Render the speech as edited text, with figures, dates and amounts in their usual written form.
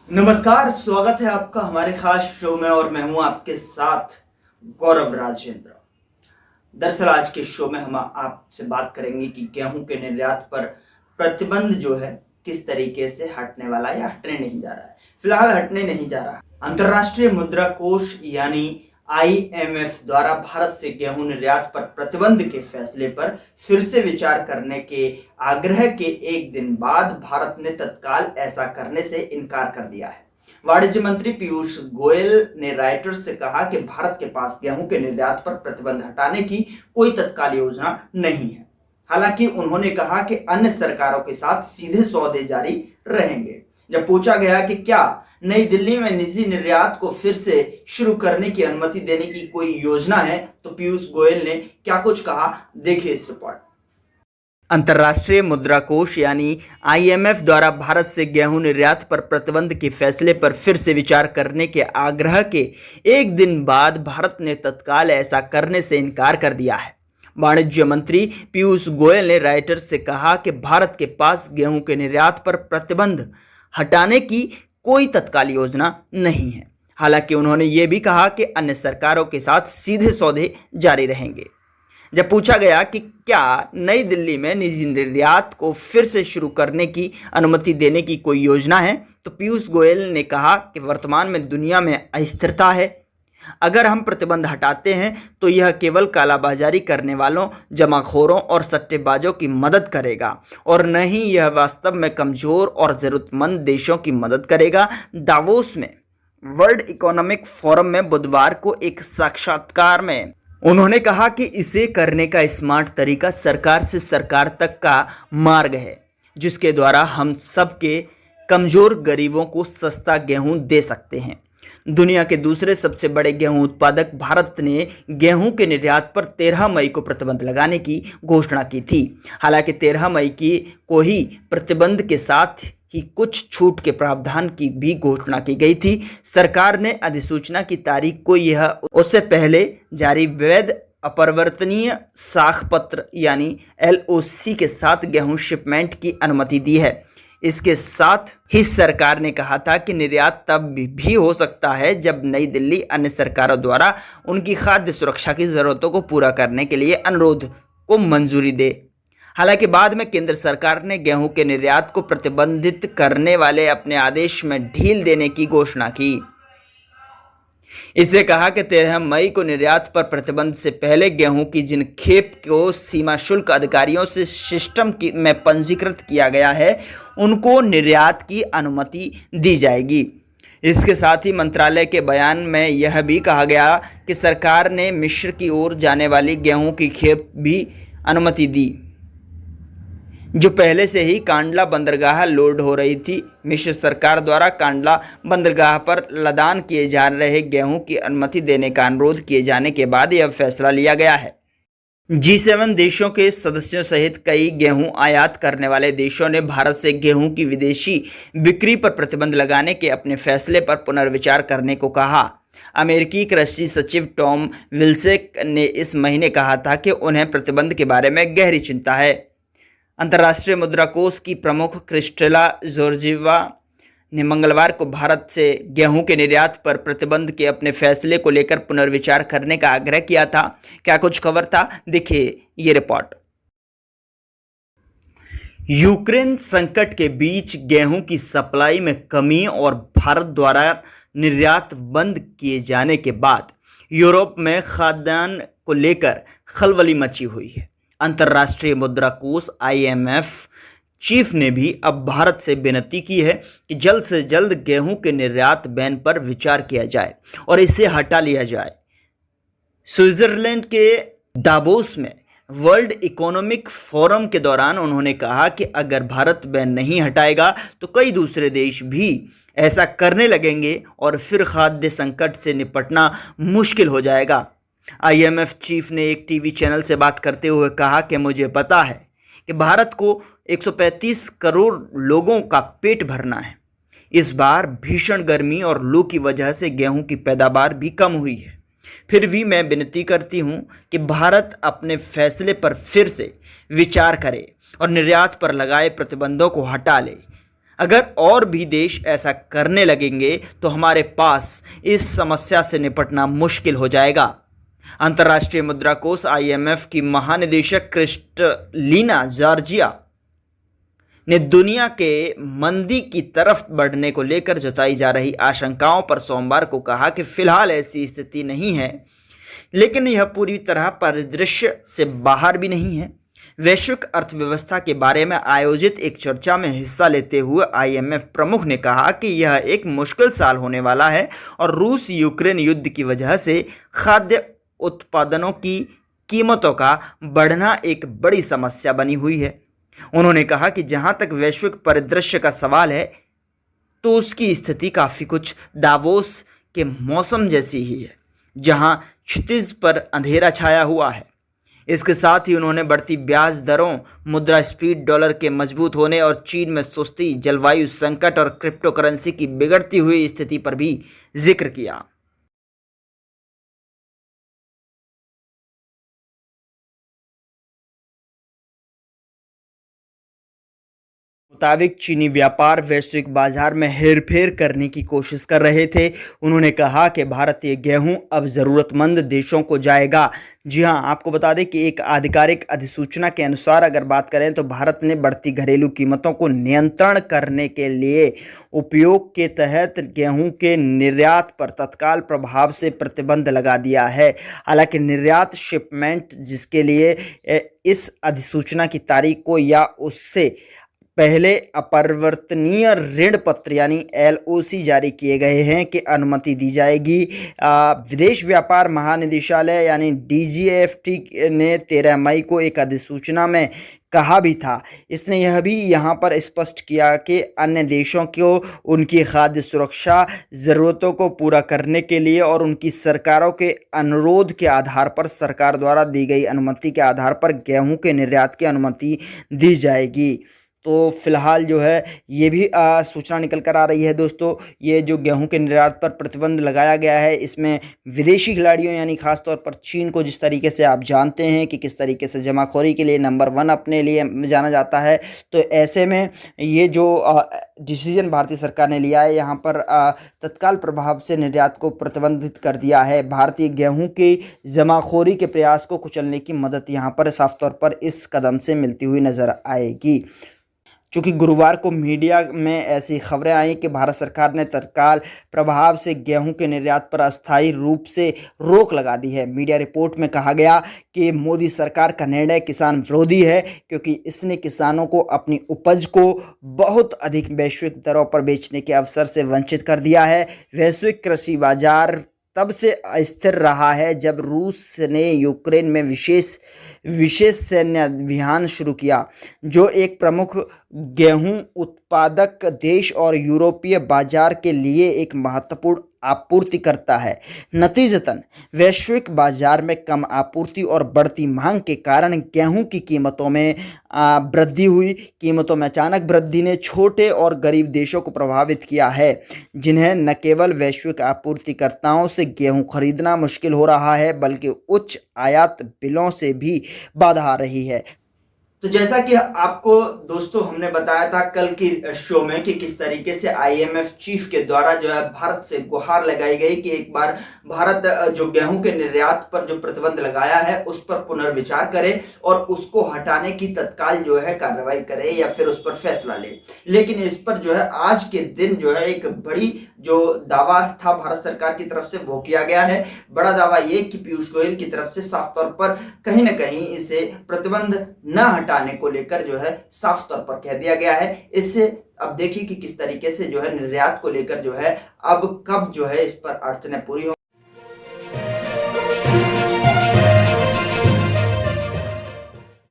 नमस्कार, स्वागत है आपका हमारे खास शो में और मैं हूं आपके साथ गौरव राजेंद्र। दरअसल आज के शो में हम आपसे बात करेंगे कि गेहूं के निर्यात पर प्रतिबंध जो है किस तरीके से हटने वाला है या हटने नहीं जा रहा है। फिलहाल हटने नहीं जा रहा है। अंतर्राष्ट्रीय मुद्रा कोष यानी IMF द्वारा भारत से गेहूं निर्यात पर प्रतिबंध के फैसले पर फिर से विचार करने के आग्रह के एक दिन बाद भारत ने तत्काल ऐसा करने से इनकार कर दिया है। वाणिज्य मंत्री पीयूष गोयल ने रॉयटर्स से कहा कि भारत के पास गेहूं के निर्यात पर प्रतिबंध हटाने की कोई तत्काल योजना नहीं है। हालांकि उन्होंने कहा कि अन्य सरकारों के साथ सीधे सौदे जारी रहेंगे। जब पूछा गया कि क्या नई दिल्ली में निजी निर्यात को फिर से शुरू करने की अनुमति देने की कोई योजना है, तो पीयूष गोयल ने क्या कुछ कहा, देखिए इस रिपोर्ट। अंतर्राष्ट्रीय मुद्रा कोष यानी IMF द्वारा भारत से गेहूं निर्यात पर प्रतिबंध के फैसले पर फिर से विचार करने के आग्रह के एक दिन बाद भारत ने तत्काल ऐसा करने से इनकार कर दिया है। वाणिज्य मंत्री पीयूष गोयल ने रॉयटर्स से कहा कि भारत के पास गेहूं के निर्यात पर प्रतिबंध हटाने की कोई तत्काल योजना नहीं है। हालांकि उन्होंने ये भी कहा कि अन्य सरकारों के साथ सीधे सौदे जारी रहेंगे। जब पूछा गया कि क्या नई दिल्ली में निजी निर्यात को फिर से शुरू करने की अनुमति देने की कोई योजना है, तो पीयूष गोयल ने कहा कि वर्तमान में दुनिया में अस्थिरता है। अगर हम प्रतिबंध हटाते हैं तो यह केवल कालाबाजारी करने वालों, जमाखोरों और सट्टेबाजों की मदद करेगा और न ही यह वास्तव में कमजोर और जरूरतमंद देशों की मदद करेगा। दावोस में वर्ल्ड इकोनॉमिक फोरम में बुधवार को एक साक्षात्कार में उन्होंने कहा कि इसे करने का स्मार्ट तरीका सरकार से सरकार तक का मार्ग है, जिसके द्वारा हम सबके कमजोर गरीबों को सस्ता गेहूं दे सकते हैं। दुनिया के दूसरे सबसे बड़े गेहूं उत्पादक भारत ने गेहूं के निर्यात पर 13 मई को प्रतिबंध लगाने की घोषणा की थी। हालांकि 13 मई को ही प्रतिबंध के साथ ही कुछ छूट के प्रावधान की भी घोषणा की गई थी। सरकार ने अधिसूचना की तारीख को यह उससे पहले जारी वैध अपरिवर्तनीय साख पत्र यानी LOC के साथ गेहूं शिपमेंट की अनुमति दी है। इसके साथ ही सरकार ने कहा था कि निर्यात तब भी हो सकता है जब नई दिल्ली अन्य सरकारों द्वारा उनकी खाद्य सुरक्षा की जरूरतों को पूरा करने के लिए अनुरोध को मंजूरी दे। हालांकि बाद में केंद्र सरकार ने गेहूं के निर्यात को प्रतिबंधित करने वाले अपने आदेश में ढील देने की घोषणा की। इसे कहा कि 13 मई को निर्यात पर प्रतिबंध से पहले गेहूं की जिन खेप को सीमा शुल्क अधिकारियों से सिस्टम में पंजीकृत किया गया है, उनको निर्यात की अनुमति दी जाएगी। इसके साथ ही मंत्रालय के बयान में यह भी कहा गया कि सरकार ने मिस्र की ओर जाने वाली गेहूं की खेप भी अनुमति दी, जो पहले से ही कांडला बंदरगाह लोड हो रही थी। मिस्र सरकार द्वारा कांडला बंदरगाह पर लदान किए जा रहे गेहूं की अनुमति देने का अनुरोध किए जाने के बाद यह फैसला लिया गया है। G7 देशों के सदस्यों सहित कई गेहूं आयात करने वाले देशों ने भारत से गेहूं की विदेशी बिक्री पर प्रतिबंध लगाने के अपने फैसले पर पुनर्विचार करने को कहा। अमेरिकी कृषि सचिव टॉम विल्सेक ने इस महीने कहा था कि उन्हें प्रतिबंध के बारे में गहरी चिंता है। अंतर्राष्ट्रीय मुद्रा कोष की प्रमुख क्रिस्टेला जॉर्जिवा ने मंगलवार को भारत से गेहूं के निर्यात पर प्रतिबंध के अपने फैसले को लेकर पुनर्विचार करने का आग्रह किया था। क्या कुछ खबर था, देखिए ये रिपोर्ट। यूक्रेन संकट के बीच गेहूं की सप्लाई में कमी और भारत द्वारा निर्यात बंद किए जाने के बाद यूरोप में खाद्यान्न को लेकर खलबली मची हुई है। अंतर्राष्ट्रीय मुद्रा कोष IMF चीफ ने भी अब भारत से विनती की है कि जल्द से जल्द गेहूं के निर्यात बैन पर विचार किया जाए और इसे हटा लिया जाए। स्विट्जरलैंड के दावोस में वर्ल्ड इकोनॉमिक फोरम के दौरान उन्होंने कहा कि अगर भारत बैन नहीं हटाएगा तो कई दूसरे देश भी ऐसा करने लगेंगे और फिर खाद्य संकट से निपटना मुश्किल हो जाएगा। IMF चीफ ने एक टीवी चैनल से बात करते हुए कहा कि मुझे पता है कि भारत को 135 करोड़ लोगों का पेट भरना है। इस बार भीषण गर्मी और लू की वजह से गेहूं की पैदावार भी कम हुई है। फिर भी मैं विनती करती हूं कि भारत अपने फैसले पर फिर से विचार करे और निर्यात पर लगाए प्रतिबंधों को हटा ले। अगर और भी देश ऐसा करने लगेंगे तो हमारे पास इस समस्या से निपटना मुश्किल हो जाएगा। अंतर्राष्ट्रीय मुद्रा कोष IMF की महानिदेशक क्रिस्टलिना जॉर्जिया ने दुनिया के मंदी की तरफ बढ़ने को लेकर जताई जा रही आशंकाओं पर सोमवार को कहा कि फिलहाल ऐसी स्थिति नहीं है, लेकिन यह पूरी तरह परिदृश्य से बाहर भी नहीं है। वैश्विक अर्थव्यवस्था के बारे में आयोजित एक चर्चा में हिस्सा लेते हुए IMF प्रमुख ने कहा कि यह एक मुश्किल साल होने वाला है और रूस यूक्रेन युद्ध की वजह से खाद्य उत्पादनों की कीमतों का बढ़ना एक बड़ी समस्या बनी हुई है। उन्होंने कहा कि जहां तक वैश्विक परिदृश्य का सवाल है तो उसकी स्थिति काफ़ी कुछ दावोस के मौसम जैसी ही है, जहां क्षितिज पर अंधेरा छाया हुआ है। इसके साथ ही उन्होंने बढ़ती ब्याज दरों, मुद्रास्फीति, डॉलर के मजबूत होने और चीन में सुस्ती, जलवायु संकट और क्रिप्टो करेंसी की बिगड़ती हुई स्थिति पर भी जिक्र किया। मुताबिक चीनी व्यापार वैश्विक बाजार में हेरफेर करने की कोशिश कर रहे थे। उन्होंने कहा कि भारतीय गेहूं अब ज़रूरतमंद देशों को जाएगा। जी हां, आपको बता दें कि एक आधिकारिक अधिसूचना के अनुसार अगर बात करें तो भारत ने बढ़ती घरेलू कीमतों को नियंत्रण करने के लिए उपयोग के तहत गेहूं के निर्यात पर तत्काल प्रभाव से प्रतिबंध लगा दिया है। हालांकि निर्यात शिपमेंट जिसके लिए इस अधिसूचना की तारीख को या उससे पहले अपरिवर्तनीय ऋण पत्र यानी LOC जारी किए गए हैं कि अनुमति दी जाएगी। विदेश व्यापार महानिदेशालय यानी DGFT ने 13 मई को एक अधिसूचना में कहा भी था। इसने यह भी यहाँ पर स्पष्ट किया कि अन्य देशों को उनकी खाद्य सुरक्षा ज़रूरतों को पूरा करने के लिए और उनकी सरकारों के अनुरोध के आधार पर सरकार द्वारा दी गई अनुमति के आधार पर गेहूं के निर्यात की अनुमति दी जाएगी। तो फिलहाल जो है ये भी सूचना निकल कर आ रही है दोस्तों, ये जो गेहूं के निर्यात पर प्रतिबंध लगाया गया है इसमें विदेशी खिलाड़ियों यानी खासतौर पर चीन को जिस तरीके से आप जानते हैं कि किस तरीके से जमाखोरी के लिए नंबर 1 अपने लिए जाना जाता है, तो ऐसे में ये जो डिसीजन भारतीय सरकार ने लिया है यहाँ पर तत्काल प्रभाव से निर्यात को प्रतिबंधित कर दिया है। भारतीय गेहूँ की जमाखोरी के प्रयास को कुचलने की मदद यहाँ पर साफ तौर पर इस कदम से मिलती हुई नजर आएगी। चूँकि गुरुवार को मीडिया में ऐसी खबरें आई कि भारत सरकार ने तत्काल प्रभाव से गेहूं के निर्यात पर अस्थायी रूप से रोक लगा दी है। मीडिया रिपोर्ट में कहा गया कि मोदी सरकार का निर्णय किसान विरोधी है क्योंकि इसने किसानों को अपनी उपज को बहुत अधिक वैश्विक दरों पर बेचने के अवसर से वंचित कर दिया है। वैश्विक कृषि बाजार तब से अस्थिर रहा है जब रूस ने यूक्रेन में विशेष सैन्य अभियान शुरू किया, जो एक प्रमुख गेहूं उत्पादक देश और यूरोपीय बाजार के लिए एक महत्वपूर्ण आपूर्ति करता है। नतीजतन वैश्विक बाजार में कम आपूर्ति और बढ़ती मांग के कारण गेहूं की कीमतों में वृद्धि हुई। कीमतों में अचानक वृद्धि ने छोटे और गरीब देशों को प्रभावित किया है, जिन्हें न केवल वैश्विक आपूर्तिकर्ताओं से गेहूं खरीदना मुश्किल हो रहा है बल्कि उच्च आयात बिलों से भी बाधा आ रही है। तो जैसा कि आपको दोस्तों हमने बताया था कल की शो में कि किस तरीके से IMF चीफ के द्वारा जो है भारत से गुहार लगाई गई कि एक बार भारत जो गेहूं के निर्यात पर जो प्रतिबंध लगाया है उस पर पुनर्विचार करे और उसको हटाने की तत्काल जो है कार्रवाई करे या फिर उस पर फैसला ले। लेकिन इस पर जो है आज के दिन जो है एक बड़ी जो दावा था भारत सरकार की तरफ से वो किया गया है। बड़ा दावा ये कि पीयूष गोयल की तरफ से साफ तौर पर कहीं ना कहीं इसे प्रतिबंध न हटाने को लेकर जो है साफ तौर पर कह दिया गया है। इससे अब देखिए कि किस तरीके से जो है निर्यात को लेकर जो है अब कब जो है इस पर अड़चनें पूरी हो